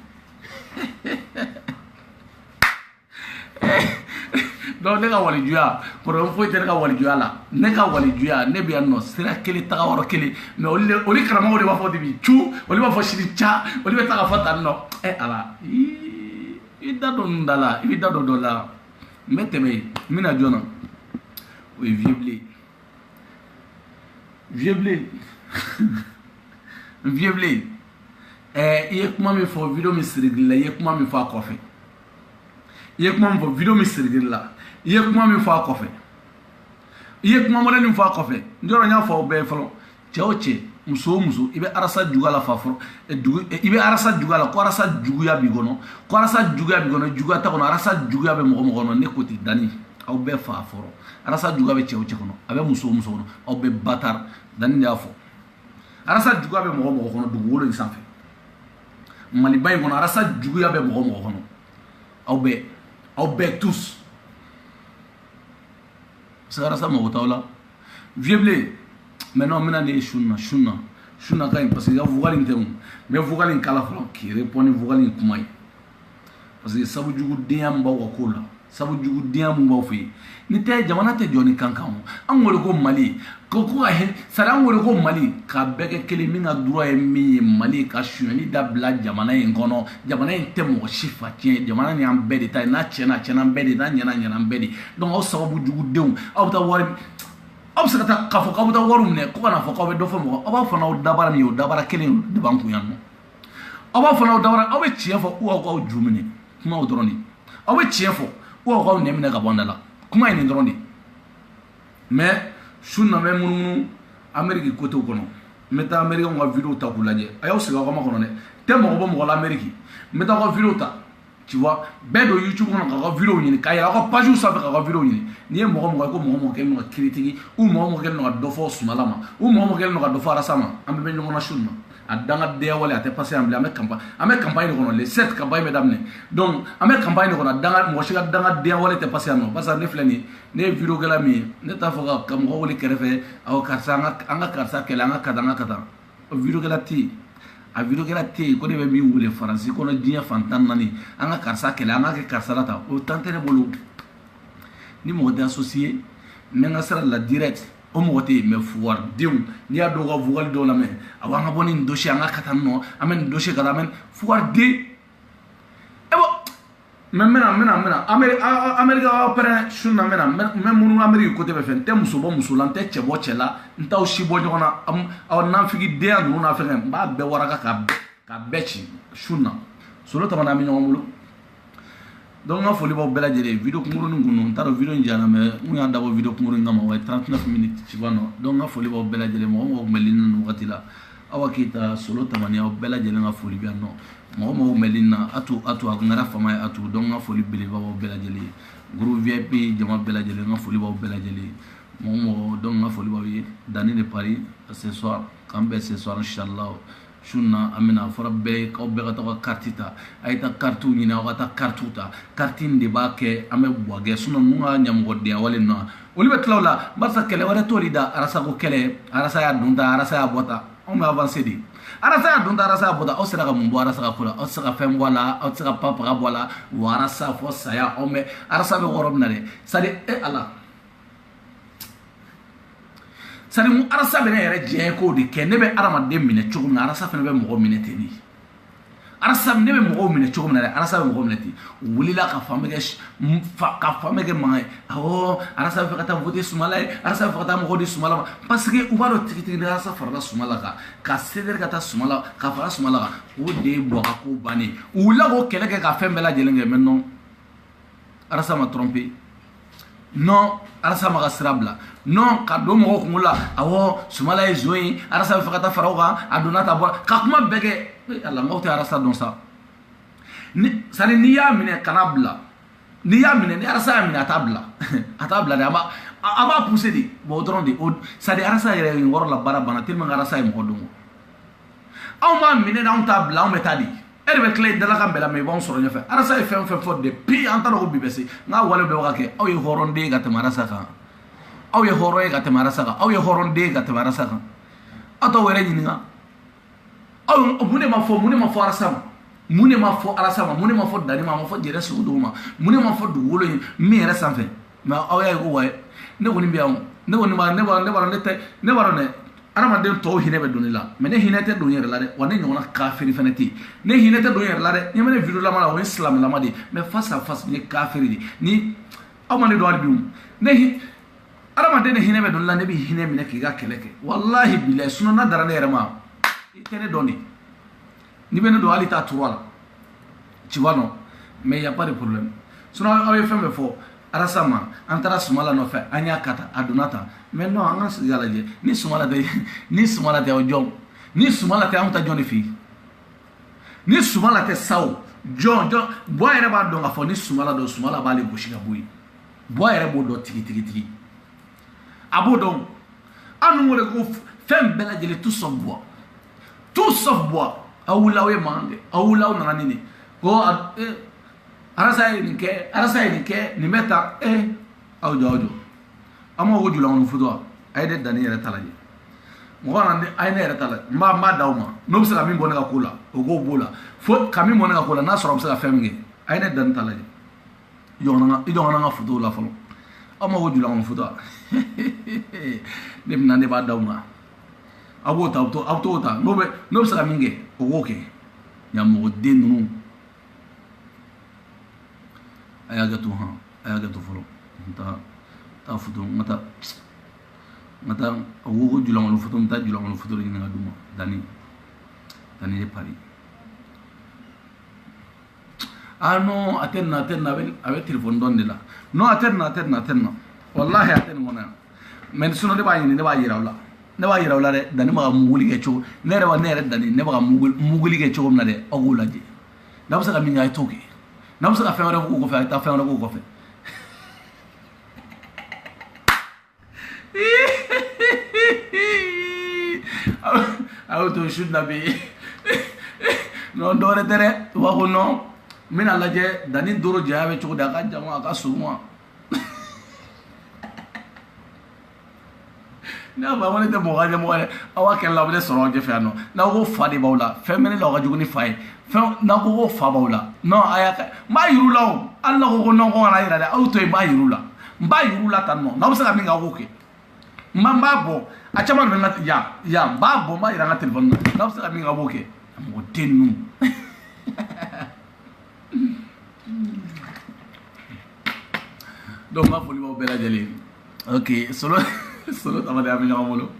[SPEAKER 4] donc ne ka walijuya problème foyi tɛ ne ka walijuya la ne ka walijuya ne bɛ yan nɔ sira kelen tagayɔrɔ kelen mais olu karamɔgɔw de b'a fɔ debi cu olu b'a fɔ sini ca olu bɛ taa ka fɔ tan nɔ Ala i da don nin da la i bɛ da don dɔ la n bɛ tɛmɛ yen n bɛna jɔn na o ye vieux blé i ye kuma min fɔ video min sirigili la i ye kuma min fɔ a kɔfɛ i ye kuma min fɔ video min sirigili la i ye kuma min fɔ a kɔfɛ i ye kuma wɛrɛ min fɔ a kɔfɛ n jɔrɔ n y'a fɔ aw bɛɛ fɔlɔ cɛ o cɛ muso o muso i bɛ arasa juguya la fa fɔlɔ i bɛ arasa juguya la ko arasa juguya b'i kɔnɔ ko arasa juguya b'i kɔnɔ juguya t'a kɔnɔ arasa juguya bɛ mɔgɔ kɔnɔ ne ko tɛ Dani aw bɛɛ fa fɔlɔ arasa juguya bɛ cɛ o cɛ kɔnɔ a bɛ muso o muso kɔnɔ aw bɛɛ batar Dani de y'a fɔ arasa juguya bɛ mɔgɔ kɔnɔ dugukolo in sanfɛ Maliba in kɔnɔ arasa juguya bɛ mɔgɔ kɔnɔ aw bɛɛ tous parce que arasa mɔgɔ t'aw la vieux blé maintenant n bɛna ne ye sunna ka ɲi parce que i ka vocal in tɛ mun n bɛ vocal in kala fɔlɔ k'i répondre vocal in kuma ye parce que sabu jugudenya min b'aw ka ko la sabu jugudenya min b'aw fɛ yen ni tɛ jamana tɛ jɔ ni kankan o an wele ko Mali ko ka sari an wele ko Mali k'a bɛɛ kɛ kelen min ka droit ye min ye Mali ka sonyali dabila jamana in kɔnɔ jamana in tɛ mɔgɔ si fa tiɲɛ jamana in y'an bɛɛ de ta ye n'a tiɲɛna a tiɲɛna an bɛɛ de n'a ɲɛna an bɛɛ de donc aw sababu jugudenw aw bɛ taa wari aw bɛ se ka taa k'a fɔ k'aw bɛ taa wari minɛ ko ka na fɔ k'aw bɛ dɔ fɔ mɔgɔ aw b'a fɔ n'aw dabara min ye o dabara kelen de b'an kun yan nɔ aw b'a fɔ n'aw dabara aw bɛ tiɲɛ fɔ ou aw k'aw ju minɛ kuma o dɔrɔn de aw bɛ tiɲɛ fɔ ou aw k'aw nɛ minɛ ka bɔ an da la kuma ye nin dɔrɔn de mais su na bɛ munumunu Amérique côté kɔnɔ n bɛ taa Américain ka vidéo ta k'u lajɛ a y'aw sigi aw ka makɔnɔ dɛ tɛ mɔgɔ bɔ mɔgɔ la Amérique n bɛ taa aw ka vidéo ta tu vois bɛɛ don YouTube kɔnɔ k'a ka vidéo ɲini k'a yɛlɛ aw ka page sanfɛ k'a ka vidéo ɲini n'i ye mɔgɔ mɔgɔ ye ko mɔgɔ kɛlen don ka critique ou mɔgɔ kɛlen don ka dɔ fɔ Sumala ma ou mɔgɔ kɛlen don ka dɔ fɔ Arasa ma an bɛɛ bɛ ɲɔgɔn na su na a dangadenya wale a tɛ passé yan bilen an bɛ campagne de kɔnɔ le 7 campagne bɛ daminɛ donc an bɛ campagne de kɔnɔ mɔgɔ si ka dangadenya wale tɛ passé yan nɔ parce que ne filɛ nin ye ne ye vidéo kɛla min ye ne t'a fɔ ka mɔgɔ wele kɛrɛfɛ awɔ karisa an ka karisa kɛlɛ an ka taa o vidéo kɛla tɛ yen a vidéo kɛla tɛ yen ko ne bɛ min wele Faransi kɔnɔ diɲɛ fantan naani an ka karisa kɛlɛ an ka kɛ karisa la ta o temps tɛ ne bolo ni mɔgɔ tɛ associé n bɛ n ka sira la direct o mɔgɔ tɛ yen mais fugardenw n'i y'a dɔn u ka vocal dɔw lamɛn awɔ an ka bɔ ni nin dossier an ka taa nin nɔ an bɛ nin dossier ka taa an bɛ fugarden mais n bɛna Amérique aw pɛrɛn su na n bɛ munu Amérique côté bɛ fɛ n tɛ muso bɔ muso la n tɛ cɛ bɔ cɛ la n t'aw si bɔ ɲɔgɔn na aw nafigidenya ninnu n'a fɛngɛ n b'a bɛɛ waraka k'a bɛɛ ci su na solo tɛmɛna an bɛ ɲɔgɔn bolo donc n ka foli b'aw bɛɛ lajɛlen video kunkurunin kun don n t'a dɔn video in jara mais n kun y'a dabɔ video kunkurunin kama o ye 39 minutes tu vois non donc n ka foli b'aw bɛɛ lajɛlen mɔgɔ mɔgɔ kun bɛ lini na nin wagati la Awa Keita solo tamani aw bɛɛ lajɛlen ka foli bɛ yan nɔ mɔgɔ mɔgɔ kun bɛ lini na atu a kun kɛra fama ye atu donc n ka foli belebeleba b'aw bɛɛ lajɛlen groupe VIP jama bɛɛ lajɛlen n ka foli b'aw bɛɛ lajɛlen mɔgɔ mɔgɔ donc n ka foli b'aw Paris Dani de Paris ce soir quand ben ce soir inchallah sunna amina fora be ko be gata kartita ayta kartu ni na gata kartuta kartin de ba ke ame boage sunna nunga nyam godde wale no woli be tlawla barsa kele wala tolida arasa ko kele arasa ya dunda arasa ya bota on va avancer di arasa ya dunda arasa ya bota o sera ka mumbo arasa ka kula o sera fem wala o sera papa ka wala warasa fo saya o me arasa be gorob na de sade e ala sani mu arasa bene yɛrɛ diɲɛ ko de kɛ ne bɛ adamaden minɛ cogo min na arasa fana bɛ mɔgɔ minɛ ten de arasa ne bɛ mɔgɔw minɛ cogo min na dɛ arasa bɛ mɔgɔ minɛ ten o wulila ka fan bɛ kɛ mankan ye awɔ arasa bɛ fɛ ka taa voter Sumala ye arasa bɛ fɛ ka taa mɔgɔw di Sumala ma parce que u b'a dɔn tigitigi ni arasa farala Sumala kan ka cédér ka taa Sumala ka fara Sumala kan o de ye bɔnka ko bannen u wulila k'o kɛlɛ kɛ ka fɛn bɛɛ lajɛlen kɛ mais non arasa ma tromper non arasa ma ka sira bila non ka don mɔgɔ kungo la awɔ Sumala ye zon ye arasa bɛ fɛ ka taa fara o kan a donna ta bɔra ka kuma bɛɛ kɛ ala maaw tɛ arasa dɔn sa sani n'i y'a minɛ kana bila n'i y'a minɛ ni arasa y'a minɛ a t'a bila a t'a bila dɛ a b'a pousser de bon o dɔrɔn de o sadi arasa yɛrɛ nin yɔrɔ la baara banna tellement que arasa ye mɔgɔ dɔn anw b'a minɛ anw t'a bila anw bɛ taa di e de bɛ tila dalakan bɛɛ la mais i b'anw sɔrɔ ɲɛfɛ arasa ye fɛn o fɛn fɔ depuis an t'a dɔn ko bi bɛ se n ka wale bɛɛ b'a kɛ aw ye hɔrɔnden ka tɛmɛ arasa kan aw ye hɔrɔn ye ka tɛmɛ arasa kan aw ye hɔrɔnden ka tɛmɛ arasa kan aw t'aw yɛrɛ ɲininka aw mun de ma fɔ arasa ma mun de ma fɔ arasa ma mun de ma fɔ Dani ma a ma fɔ jɛrɛ sugu dɔw ma mun de ma fɔ dugukolo in min yɛrɛ sanfɛ mais aw y'a ye ko wayi ne kɔni bɛ yan ne kɔni b'a dɔn dɛ adamaden tɔw hinɛ bɛ don ne la mais ne hinɛ tɛ don n yɛrɛ la dɛ wa ne ɲɔgɔnna kafiri fana tɛ yen ne hinɛ tɛ don n yɛrɛ la dɛ ɲɛ bɛ ne video lama la o ye silamɛlama de ye mais face à face n ye kafiri de ni aw ma ne dɔn hali bi ne adamaden ne hinɛ bɛ don ne la ne bɛ hinɛ minɛ k'i ka kɛlɛ kɛ walahi bilahi sinon n'a dara ne yɛrɛ ma i tɛ ne dɔn de n'i bɛ ne dɔn hali t'a turu a la tu vois non mais y a pas de problème sinon aw ye fɛn bɛɛ fɔ arasa ma an taara Sumala nɔfɛ an y'a kata a donna tan mais non an ka sigi a lajɛ ni Sumala tɛ o jɔn ni Sumala tɛ anw ta jɔn de fɛ yen ni Sumala tɛ sawo jɔn bɔ yɛrɛ b'a dɔn k'a fɔ ni Sumala don Sumala b'ale gosi ka bɔ yen bɔ yɛrɛ b'o dɔn tigi a b'o dɔn an dun ko de ko fɛn bɛɛ lajɛlen tout sauf bois aw wulila aw ye mankan kɛ aw wulila aw nana nin de ko arasa ye nin kɛ nin bɛ ta aw jɔ an m'aw ko julankɔni futu wa a ye ne Dani yɛrɛ ta lajɛ mɔgɔ na a ye ne yɛrɛ ta lajɛ n b'a d'aw ma n'o bɛ se ka min bɔ ne ka ko la o k'o b'o la fo ka min bɔ ne ka ko la n'a sɔrɔ a bɛ se ka fɛn min kɛ a ye ne Dani ta lajɛ i jɔn ka futu la fɔlɔ aw m'aw ko julankɔni futu wa ne bɛna ne b'a d'aw ma aw b'o ta aw t'o ta n'o bɛ se ka min kɛ o k'o kɛ ɲamɔgɔden ninnu a y'a kɛ to fɔlɔ n taa foto n ka taa o ko julankɔni foto n bɛ taa julankɔni foto de ɲini ka d'u ma Dani ye Paris non a tɛ nin na a bɛ telefɔni dɔn de la non a tɛ nin na wallahi a tɛ nin kɔnɔ yan mais sinon ne b'a ɲini ne b'a yira aw la dɛ Dani bɛ ka muguli kɛ cogo ne yɛrɛ Dani ne bɛ ka muguli kɛ cogo min na dɛ aw k'o lajɛ n'a bɛ se ka min kɛ a ye t'o kɛ n'a bɛ se ka fɛn wɛrɛ k'o kɔfɛ a ye taa fɛn wɛrɛ k'o kɔfɛ a y'o to su na bɛ yen non dɔwɛrɛ tɛ dɛ u b'a fɔ non n bɛna lajɛ Dani doro janya bɛ cogo di a ka jan wa a ka surun wa ne y'a fɔ a ko ne tɛ mɔgɔ ka ɲɛmɔgɔ ye aw ka kɛlɛ la aw bɛ ne sɔrɔ aw ɲɛfɛ yan nɔ n'aw ko fa de b'aw la fɛn bɛ ne la aw ka jugu ni fa ye n'aw ko fa b'aw la non a y'a kɛ n b'a yir'u la o hali n'a ko non ko kana yira dɛ aw to yen n b'a yir'u la tan nɔ n'aw bɛ se ka min kɛ aw k'o kɛ n b'a bɔ a caman de bɛ n ka yan n b'a bɔ n b'a yira n ka telefɔni na n'aw bɛ se ka min kɛ aw b'o kɛ a mɔgɔ den ninnu donc n b'a foli b'aw bɛɛ lajɛlen ok solo tamade a bɛ ɲɔgɔn bolo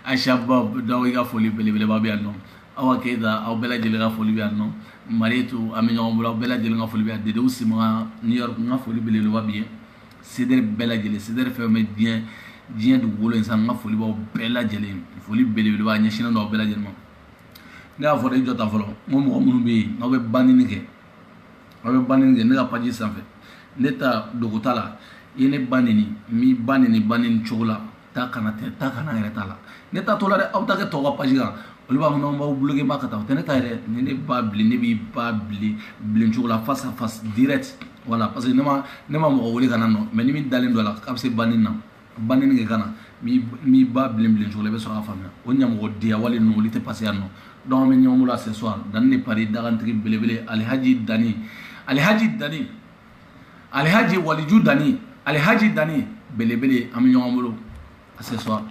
[SPEAKER 4] Ashabab donc i ka foli belebeleba bɛ yan nɔ Awa Keita aw bɛɛ lajɛlen ka foli bɛ yan nɔ Mariétou a bɛ ɲɔgɔn bolo aw bɛɛ lajɛlen ka foli bɛ yan Dedewu Simaga New York n ka foli belebeleba bɛ yen Cédère bɛɛ lajɛlen Cédère fɛn bɛ diɲɛ dugukolo in san n ka foli b'aw bɛɛ lajɛlen foli belebeleba a ɲɛsinnen don aw bɛɛ lajɛlen ma ne y'a fɔ i jɔ ta fɔlɔ n ko mɔgɔ minnu bɛ yen aw bɛ banni kɛ ne ka page sanfɛ ne ta dogo t'a la i ye ne ba neni n b'i ba neni cogo la ta kana yɛrɛ t'a la ne ta to la dɛ aw ta kɛ tɔw ka page kan olu b'a fɔ non b'aw bloquer ba ka taa o tɛ ne ta yɛrɛ ni ne b'a bilen ne b'i ba bilen cogo la face à face direct voilà parce que ne ma mɔgɔ wele ka na nɔ mais ni min dalen don a la k'a bɛ se banni na banni kɛ ka na mi ba bilen cogo la i bɛ sɔrɔ k'a faamuya o ɲamɔgɔ diya wale ninnu olu tɛ passer yan nɔ donc an bɛ ɲɔgɔn bolo ce soir Dani de Paris dagantigi belebele Alhaji Dani Alhaji Waliju Dani Alhaji Dani belebele an bɛ ɲɔgɔn bolo ce soir